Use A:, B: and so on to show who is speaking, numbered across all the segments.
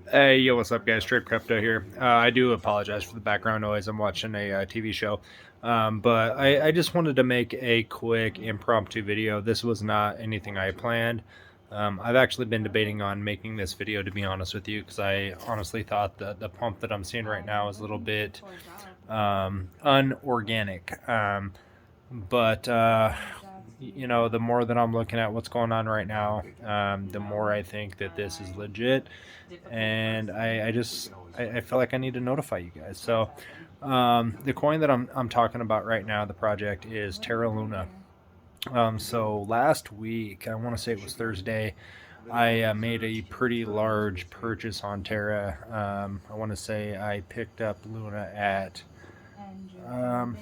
A: Hey, yo, what's up, guys? Straight Crypto here. I do apologize for the background noise. I'm watching a TV show. But I just wanted to make a quick impromptu video. This was not anything I planned. I've actually been debating on making this video, to be honest with you, because I honestly thought the pump that I'm seeing right now is a little bit unorganic. But you know, the more that I'm looking at what's going on right now, the more I think that this is legit, and I feel like I need to notify you guys. So the coin that I'm talking about right now, the project is Terra Luna. So last week, I want to say it was Thursday, I made a pretty large purchase on Terra. I want to say I picked up Luna at um,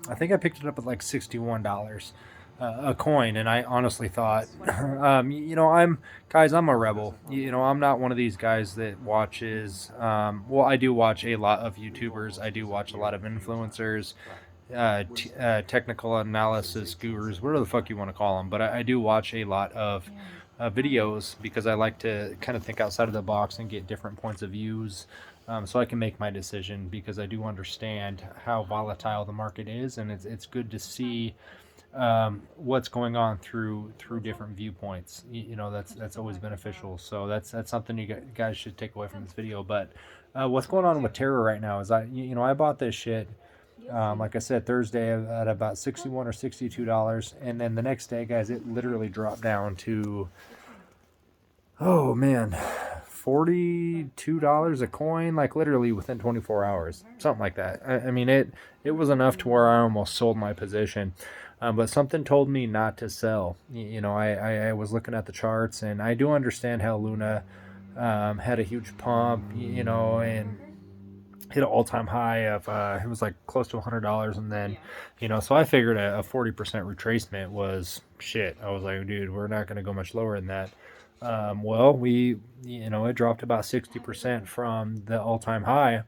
A: I think I picked it up at like $61 a coin, and I honestly thought, you know, I'm a rebel. You know, I'm not one of these guys that watches. Well, I do watch a lot of YouTubers. I do watch a lot of influencers, technical analysis gurus, whatever the fuck you want to call them. But I do watch a lot of videos because I like to kind of think outside of the box and get different points of views, so I can make my decision, because I do understand how volatile the market is, and it's good to see what's going on through different viewpoints. You know, that's always beneficial. So that's something you guys should take away from this video. But what's going on with Terra right now is I bought this shit. Like I said, Thursday at about $61 or $62, and then the next day, guys, it literally dropped down to, oh man, $42 a coin, like literally within 24 hours, something like that. I mean, it was enough to where I almost sold my position. But something told me not to sell. You know, I was looking at the charts, and I do understand how Luna had a huge pump, you know, and hit an all-time high of it was like close to $100, and then, you know, so I figured a 40% retracement was shit. I was like, dude, we're not going to go much lower than that. Well, you know, it dropped about 60% from the all-time high,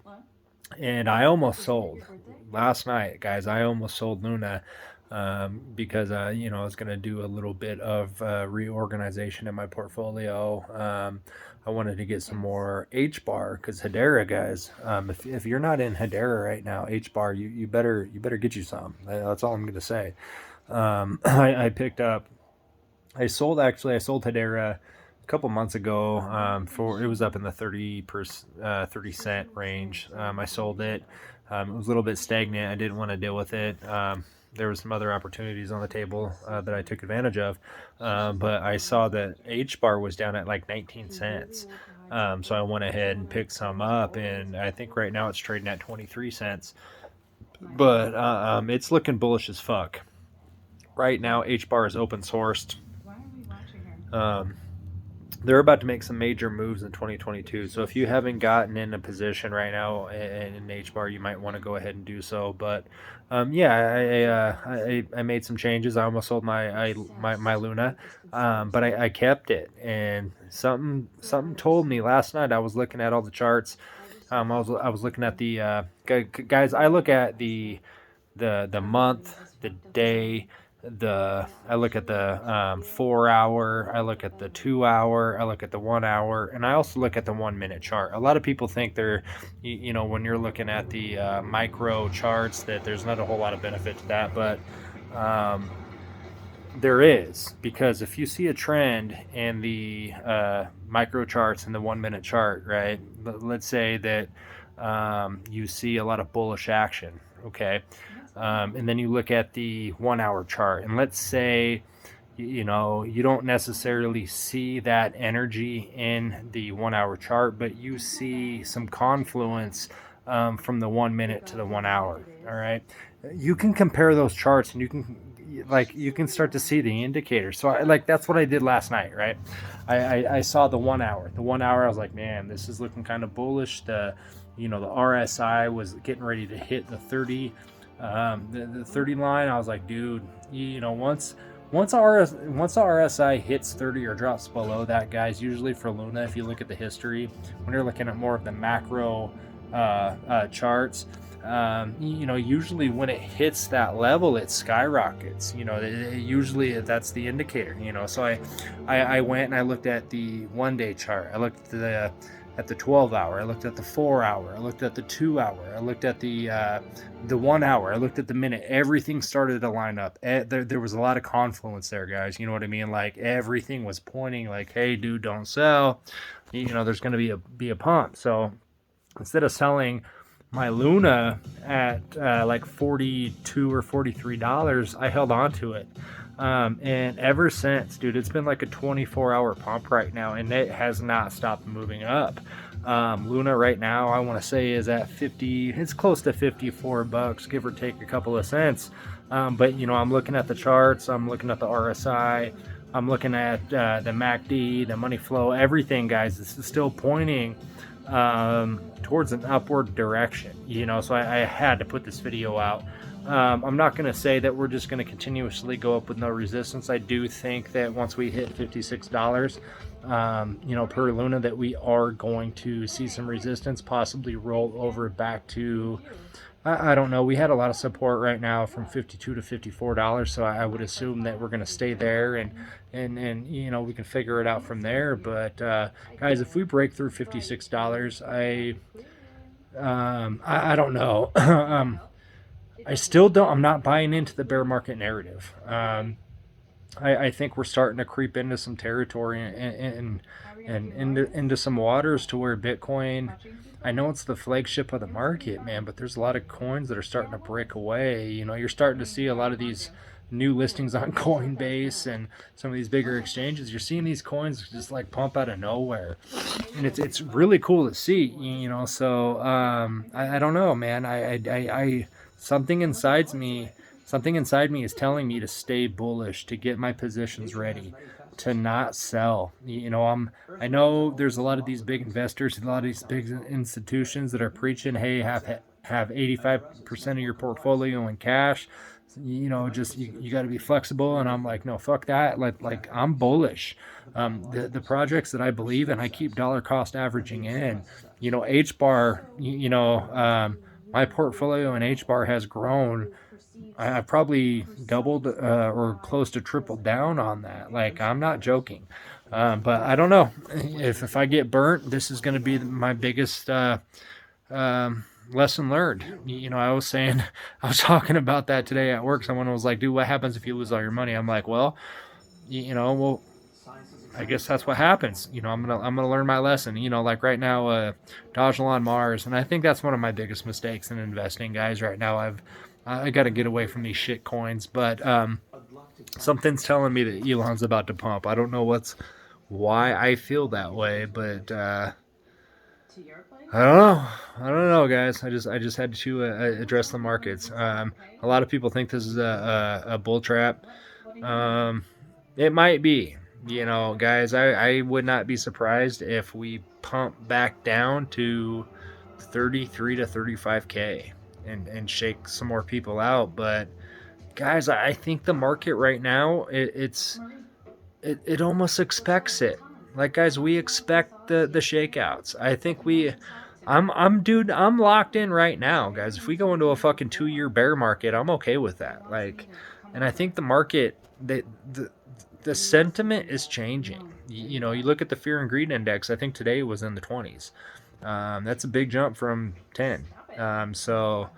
A: and I almost sold last night, guys. I almost sold Luna, because you know, I was going to do a little bit of reorganization in my portfolio. I wanted to get some more H bar, because Hedera, guys. If you're not in Hedera right now, H bar, you better get you some. That's all I'm going to say. I picked up. I sold Hedera a couple months ago, for, it was up in the 30 cent range. I sold it. It was a little bit stagnant. I didn't want to deal with it. There was some other opportunities on the table that I took advantage of, but I saw that H bar was down at like 19 cents. So I went ahead and picked some up, and I think right now it's trading at 23 cents. But it's looking bullish as fuck. Right now, H bar is open sourced. They're about to make some major moves in 2022. So if you haven't gotten in a position right now in H bar, you might want to go ahead and do so. But yeah, I made some changes. I almost sold my Luna, but I kept it. And something told me last night. I was looking at all the charts. I was looking at the guys. I look at the month, the day, I look at the 4 hour, I look at the 2 hour, I look at the 1 hour, and I also look at the 1 minute chart. A lot of people think you know, when you're looking at the micro charts, that there's not a whole lot of benefit to that, but there is, because if you see a trend in the micro charts and the 1 minute chart, right? Let's say that you see a lot of bullish action, okay? And then you look at the 1 hour chart, and let's say, you know, you don't necessarily see that energy in the 1 hour chart, but you see some confluence from the 1 minute to the 1 hour. All right, you can compare those charts, and you can start to see the indicators. So that's what I did last night, right? I saw the 1 hour. The 1 hour, I was like, man, this is looking kind of bullish. The RSI was getting ready to hit the 30. The 30 line. I was like, dude, you know, once the RSI hits 30 or drops below that, guys, usually for Luna, if you look at the history, when you're looking at more of the macro charts. You know, usually when it hits that level, it skyrockets. You know, usually that's the indicator. You know, so I went and I looked at the 1 day chart. I looked at the 12 hour. I looked at the 4 hour. I looked at the 2 hour. I looked at the 1 hour. I looked at the minute. Everything started to line up. There was a lot of confluence there, guys. You know what I mean? Like everything was pointing like, hey, dude, don't sell. You know, there's going to be a pump. So instead of selling my Luna at like $42 or $43, I held on to it. And ever since, dude, it's been like a 24-hour pump right now, and it has not stopped moving up. Luna right now, I want to say, is at 50. It's close to $54, give or take a couple of cents. But you know, I'm looking at the charts. I'm looking at the RSI. I'm looking at the MACD, the money flow, everything, guys. This is still pointing towards an upward direction, you know, so I had to put this video out. I'm not going to say that we're just going to continuously go up with no resistance. I do think that once we hit $56, you know, per Luna, that we are going to see some resistance, possibly roll over back to, I don't know. We had a lot of support right now from $52 to $54, so I would assume that we're going to stay there, and you know, we can figure it out from there. But guys, if we break through $56, I don't know. I still don't. I'm not buying into the bear market narrative. I think we're starting to creep into some territory and into some waters to where Bitcoin. I know it's the flagship of the market, man, but there's a lot of coins that are starting to break away. You know, you're starting to see a lot of these new listings on Coinbase and some of these bigger exchanges. You're seeing these coins just like pump out of nowhere, and it's really cool to see. You know, so I don't know, man. I something inside me is telling me to stay bullish, to get my positions ready, to not sell. You know, I know there's a lot of these big investors, a lot of these big institutions that are preaching, hey, have 85% of your portfolio in cash. You know, just you got to be flexible. And I'm like, no, fuck that. Like I'm bullish. The projects that I believe in, I keep dollar cost averaging in. You know, HBAR, my portfolio in HBAR has grown. I've probably doubled or close to tripled down on that. Like, I'm not joking. But I don't know. If I get burnt, this is going to be my biggest lesson learned. You know, I was talking about that today at work. Someone was like, dude, what happens if you lose all your money? I'm like, well, I guess that's what happens. You know, I'm gonna learn my lesson. You know, like right now, Dodge on Mars, and I think that's one of my biggest mistakes in investing, guys. Right now, I got to get away from these shit coins, but something's telling me that Elon's about to pump. I don't know why I feel that way, but I don't know, guys. I just had to address the markets. A lot of people think this is a bull trap. It might be. You know, guys, I would not be surprised if we pump back down to 33 to 35K and shake some more people out. But guys, I think the market right now, it almost expects it. Like, guys, we expect the shakeouts. I think I'm locked in right now, guys. If we go into a fucking 2-year bear market, I'm okay with that. Like, and I think the market, the sentiment is changing. You know, you look at the fear and greed index. I think today was in the 20s. That's a big jump from 10. So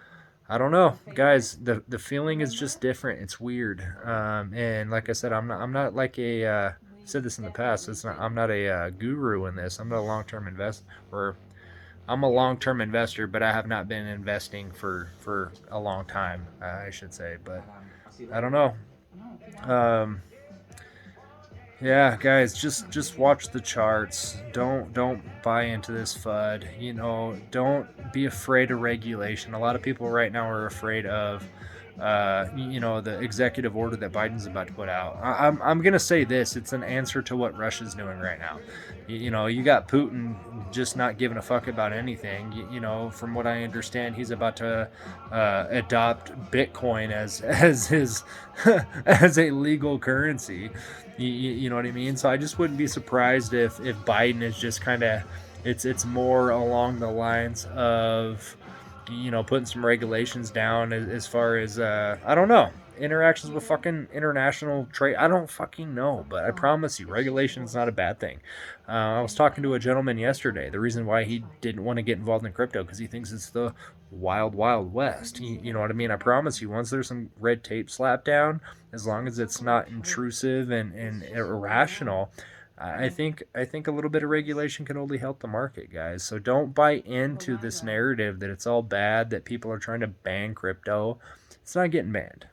A: I don't know, guys. The feeling is just different. It's weird. And like I said, I'm not like a said this in the past. I'm not a guru in this. I'm not a long-term investor. I'm a long-term investor, but I have not been investing for a long time, I should say. But I don't know. Yeah, guys, just watch the charts. Don't buy into this FUD. You know, don't be afraid of regulation. A lot of people right now are afraid of the executive order that Biden's about to put out. I'm gonna say this: it's an answer to what Russia's doing right now. You know, you got Putin just not giving a fuck about anything. You know, from what I understand, he's about to adopt Bitcoin as his as a legal currency. You know what I mean? So I just wouldn't be surprised if Biden is just kind of It's more along the lines of, putting some regulations down as far as, I don't know, interactions with fucking international trade. I don't fucking know, but I promise you, regulation is not a bad thing. I was talking to a gentleman yesterday. The reason why he didn't want to get involved in crypto because he thinks it's the wild, wild west. You know what I mean? I promise you, once there's some red tape slapped down, as long as it's not intrusive and irrational, I think a little bit of regulation can only help the market, guys. So don't buy into this narrative that it's all bad, that people are trying to ban crypto. It's not getting banned.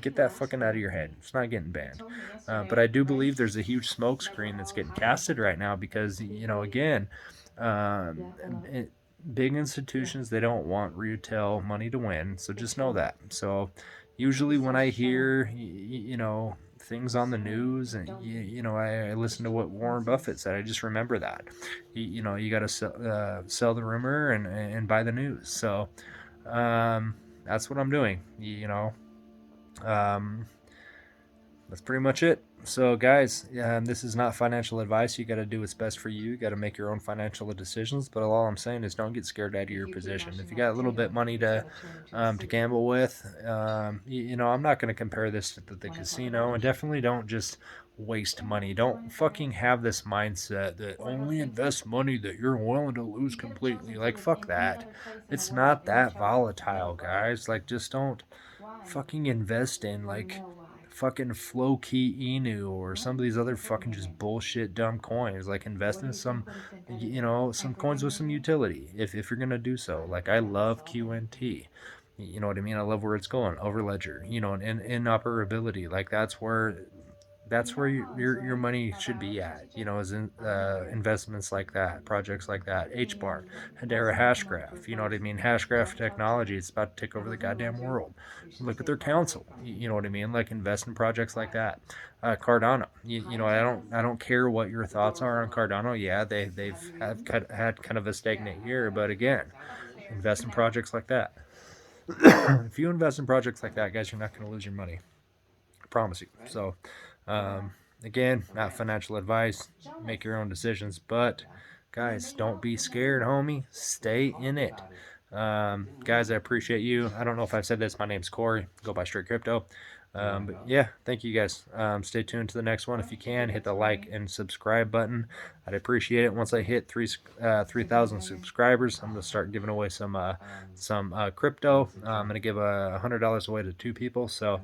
A: Get that fucking out of your head. It's not getting banned. But I do believe there's a huge smokescreen that's getting casted right now because, again, um, it, big institutions, they don't want retail money to win. So just know that. So usually when I hear, things on the news, and I listen to what Warren Buffett said. I just remember that. You got to sell the rumor and buy the news. So that's what I'm doing. Um, that's pretty much it. So, guys, this is not financial advice. You got to do what's best for you. You got to make your own financial decisions. But all I'm saying is, don't get scared out of your position. If you got a little bit money to gamble with, I'm not going to compare this to the casino, and definitely don't just waste money. Don't fucking have this mindset that only invest money that you're willing to lose completely. Like, fuck that. It's not that volatile, guys. Like, just don't fucking invest in like fucking Floki Inu or some of these other fucking just bullshit dumb coins. Like, invest in some coins with some utility if you're gonna do so. Like, I love QNT. You know what I mean? I love where it's going. Overledger, and interoperability. Like, that's where your money should be at, is in investments like that, projects like that. HBAR, Hedera Hashgraph, you know what I mean? Hashgraph technology, it's about to take over the goddamn world. Look at their council, you know what I mean? Like, invest in projects like that. Cardano, I don't care what your thoughts are on Cardano. Yeah, had kind of a stagnant year, but again, invest in projects like that. If you invest in projects like that, guys, you're not going to lose your money. I promise you. So, um, again, not financial advice. Make your own decisions. But, guys, don't be scared, homie. Stay in it. Guys, I appreciate you. I don't know if I've said this. My name's Corey. Go by Straight Crypto. But yeah, thank you guys. Stay tuned to the next one. If you can, hit the like and subscribe button. I'd appreciate it. Once I hit 3,000 subscribers, I'm gonna start giving away some crypto. I'm gonna give $100 away to 2 people. So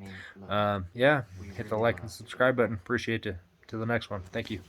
A: yeah, hit the like and subscribe button. Appreciate you. To the next one. Thank you.